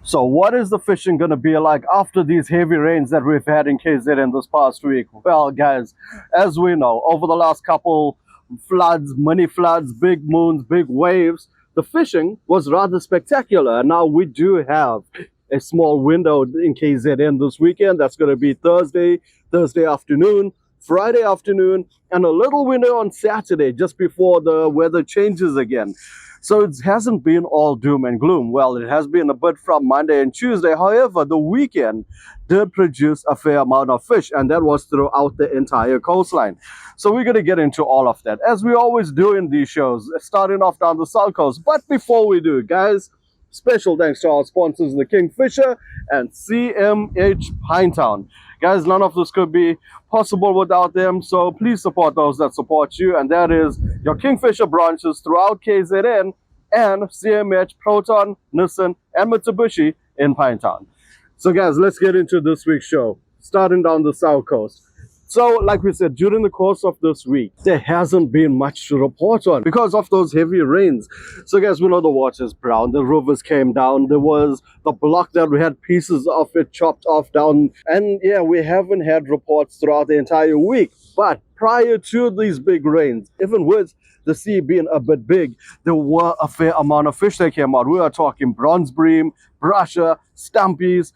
So what is the fishing going to be like after these heavy rains that we've had in KZN this past week? Well, guys, as we know, over the last couple floods, mini floods, big moons, big waves, the fishing was rather spectacular. And now we do have a small window in KZN this weekend. That's going to be Thursday afternoon, Friday afternoon, and a little window on Saturday just before the weather changes again. So it hasn't been all doom and gloom. Well, it has been a bit from Monday and Tuesday. However, the weekend did produce a fair amount of fish, and that was throughout the entire coastline. So we're going to get into all of that, as we always do in these shows, starting off down the South Coast. But before we do, guys, special thanks to our sponsors, the Kingfisher and CMH Pinetown. Guys, none of this could be possible without them, so please support those that support you, and that is your Kingfisher branches throughout KZN and CMH, Proton, Nissan, and Mitsubishi in Pinetown. So guys, let's get into this week's show, starting down the South Coast. So, like we said, during the course of this week, there hasn't been much to report on because of those heavy rains. So, guys, we know the water's brown. The rivers came down. There was the block that we had pieces of it chopped off down. And, yeah, we haven't had reports throughout the entire week. But prior to these big rains, even with the sea being a bit big, there were a fair amount of fish that came out. We are talking bronze bream, brusher, stumpies.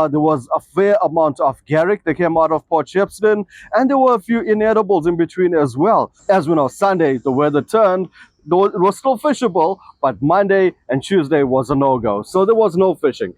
There was a fair amount of garrick that came out of Port Shepstone, and there were a few inedibles in between as well. As we know, Sunday, the weather turned. It was still fishable, but Monday and Tuesday was a no-go, so there was no fishing.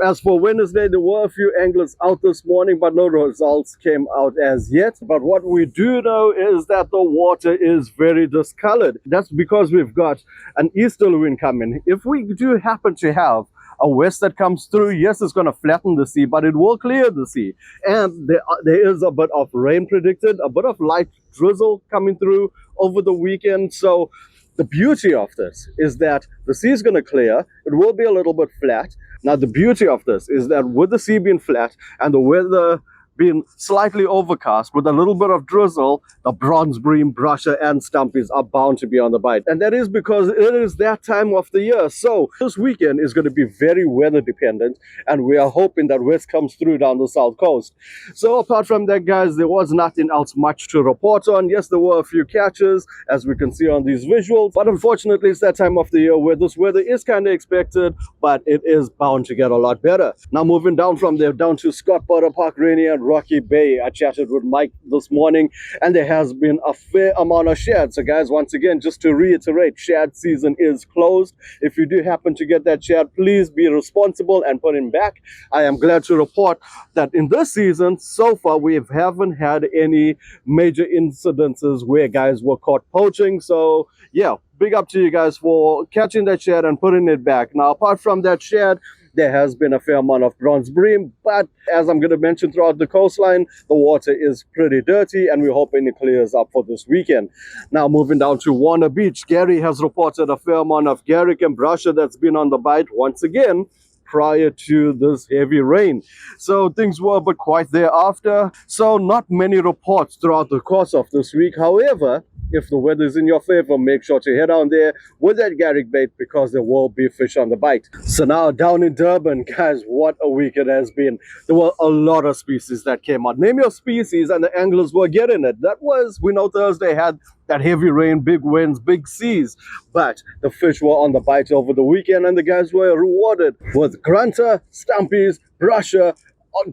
As for Wednesday, there were a few anglers out this morning, but no results came out as yet. But what we do know is that the water is very discolored. That's because we've got an easterly wind coming. If we do happen to have a west that comes through, yes, it's going to flatten the sea, but it will clear the sea. And there is a bit of rain predicted, a bit of light drizzle coming through over the weekend. So the beauty of this is that the sea is going to clear. It will be a little bit flat. Now, the beauty of this is that with the sea being flat and the weather being slightly overcast with a little bit of drizzle, the bronze bream, brusher, and stumpies are bound to be on the bite. And that is because it is that time of the year. So this weekend is going to be very weather dependent, and we are hoping that west comes through down the South Coast. So apart from that, guys, there was nothing else much to report on. Yes, there were a few catches, as we can see on these visuals, but unfortunately it's that time of the year where this weather is kind of expected, but it is bound to get a lot better. Now, moving down from there down to Scott Butter Park, Rainier, and Rocky Bay. I chatted with Mike this morning, and there has been a fair amount of shad. So guys, once again, just to reiterate, shad season is closed. If you do happen to get that shad, please be responsible and put him back. I am glad to report that in this season, so far, we haven't had any major incidences where guys were caught poaching. So yeah, big up to you guys for catching that shad and putting it back. Now, apart from that shad, there has been a fair amount of bronze bream, but as I'm going to mention throughout the coastline, the water is pretty dirty, and we're hoping it clears up for this weekend. Now, moving down to Warner Beach, Gary has reported a fair amount of garrick and brusher that's been on the bite once again prior to this heavy rain. So things were a bit quiet thereafter. So not many reports throughout the course of this week. However, if the weather is in your favor, make sure to head down there with that garrick bait, because there will be fish on the bite. So now down in Durban, guys, what a week it has been. There were a lot of species that came out. Name your species and the anglers were getting it. That was, we know Thursday had that heavy rain, big winds, big seas, but the fish were on the bite over the weekend, and the guys were rewarded with grunter, stumpies, brusher,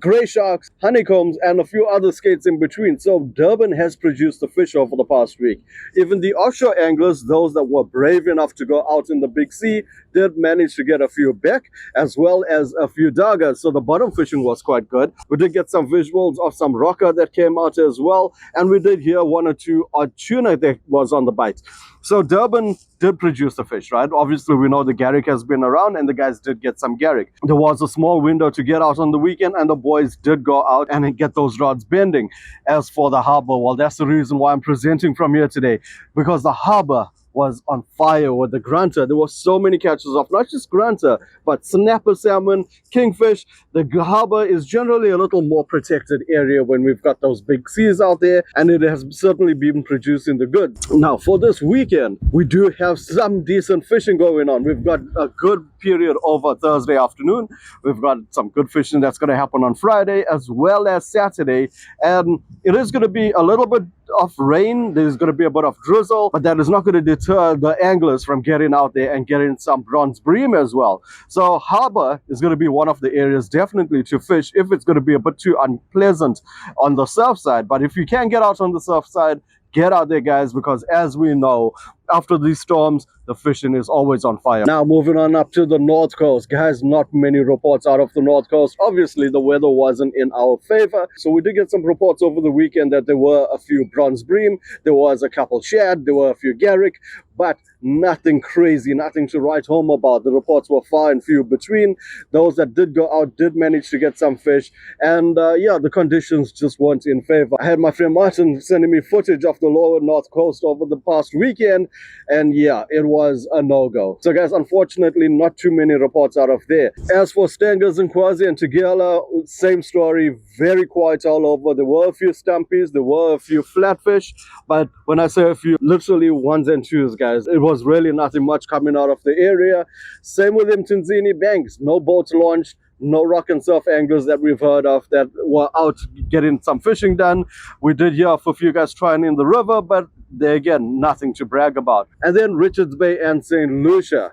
gray sharks, honeycombs, and a few other skates in between. So Durban has produced the fish over the past week. Even the offshore anglers, those that were brave enough to go out in the big sea, did manage to get a few beck as well as a few daggers. So the bottom fishing was quite good. We did get some visuals of some rocker that came out as well, and we did hear one or two odd tuna that was on the bite. So Durban did produce the fish, right? Obviously, we know the garrick has been around, and the guys did get some garrick. There was a small window to get out on the weekend, and the boys did go out and get those rods bending. As for the harbor, well, that's the reason why I'm presenting from here today, because the harbor was on fire with the grunter. There were so many catches of not just grunter, but snapper salmon, kingfish. The harbor is generally a little more protected area when we've got those big seas out there, and it has certainly been producing the goods. Now, for this weekend, we do have some decent fishing going on. We've got a good period over Thursday afternoon. We've got some good fishing that's going to happen on Friday as well as Saturday, and it is going to be a little bit of rain. There's going to be a bit of drizzle, but that is not going to deter the anglers from getting out there and getting some bronze bream as well. So harbor is going to be one of the areas definitely to fish if it's going to be a bit too unpleasant on the surf side. But if you can get out on the surf side, get out there, guys, because as we know, after these storms, the fishing is always on fire. Now, moving on up to the north coast, guys, not many reports out of the north coast. Obviously, the weather wasn't in our favor, so we did get some reports over the weekend that there were a few bronze bream, there was a couple shad, there were a few garrick, but nothing crazy, nothing to write home about. The reports were far and few between. Those that did go out did manage to get some fish, and yeah, the conditions just weren't in favor. I had my friend Martin sending me footage of the lower north coast over the past weekend, and yeah, it was a no-go. So guys, unfortunately, not too many reports out of there. As for Stangers and Quasi and Tugela, same story, very quiet all over. There were a few stumpies, there were a few flatfish, but when I say a few, literally ones and twos, guys. It was really nothing much coming out of the area. Same with Mtunzini Banks, no boats launched, no rock and surf anglers that we've heard of that were out getting some fishing done. We did hear of a few guys trying in the river, but there again, nothing to brag about. And then Richards Bay and St. Lucia.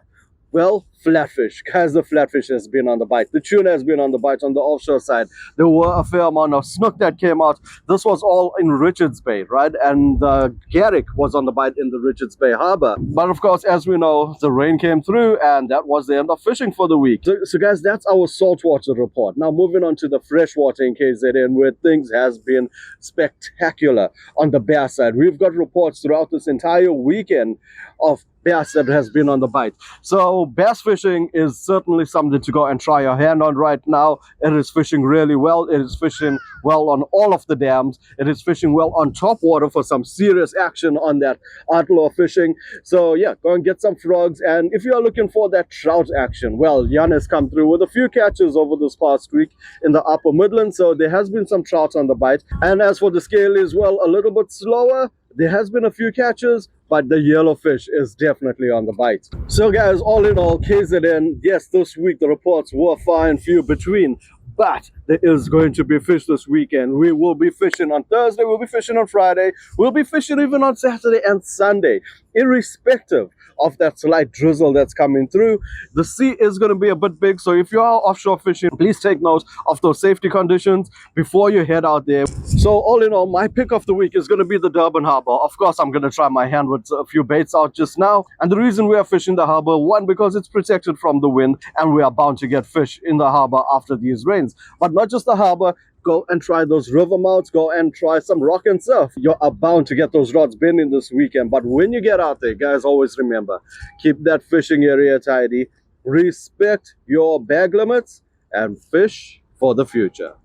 Well, flatfish. Guys, the flatfish has been on the bite. The tuna has been on the bite on the offshore side. There were a fair amount of snook that came out. This was all in Richards Bay, right? And the garrick was on the bite in the Richards Bay harbor. But of course, as we know, the rain came through and that was the end of fishing for the week. So guys, that's our saltwater report. Now moving on to the freshwater in KZN, where things has been spectacular on the bass side. We've got reports throughout this entire weekend of bass that has been on the bite. So bass fishing is certainly something to go and try your hand on right now. It is fishing really well. It is fishing well on all of the dams. It is fishing well on top water for some serious action on that outlaw fishing. So yeah, go and get some frogs. And if you are looking for that trout action, well, Jan has come through with a few catches over this past week in the upper Midlands. So there has been some trout on the bite. And as for the scale as well, a little bit slower. There has been a few catches, but the yellowfish is definitely on the bite. So guys, all in all, KZN, yes, this week the reports were far and few between, but there is going to be fish this weekend. We will be fishing on Thursday, we'll be fishing on Friday, we'll be fishing even on Saturday and Sunday, irrespective of that slight drizzle that's coming through. The sea is going to be a bit big, so if you are offshore fishing, please take note of those safety conditions before you head out there. So all in all, my pick of the week is going to be the Durban harbor. Of course, I'm going to try my hand with a few baits out just now, and the reason we are fishing the harbor, one, because it's protected from the wind and we are bound to get fish in the harbor after these rains. But not just the harbor, go and try those river mouths, go and try some rock and surf. You are bound to get those rods bending this weekend. But when you get out there, guys, always remember, keep that fishing area tidy, respect your bag limits, and fish for the future.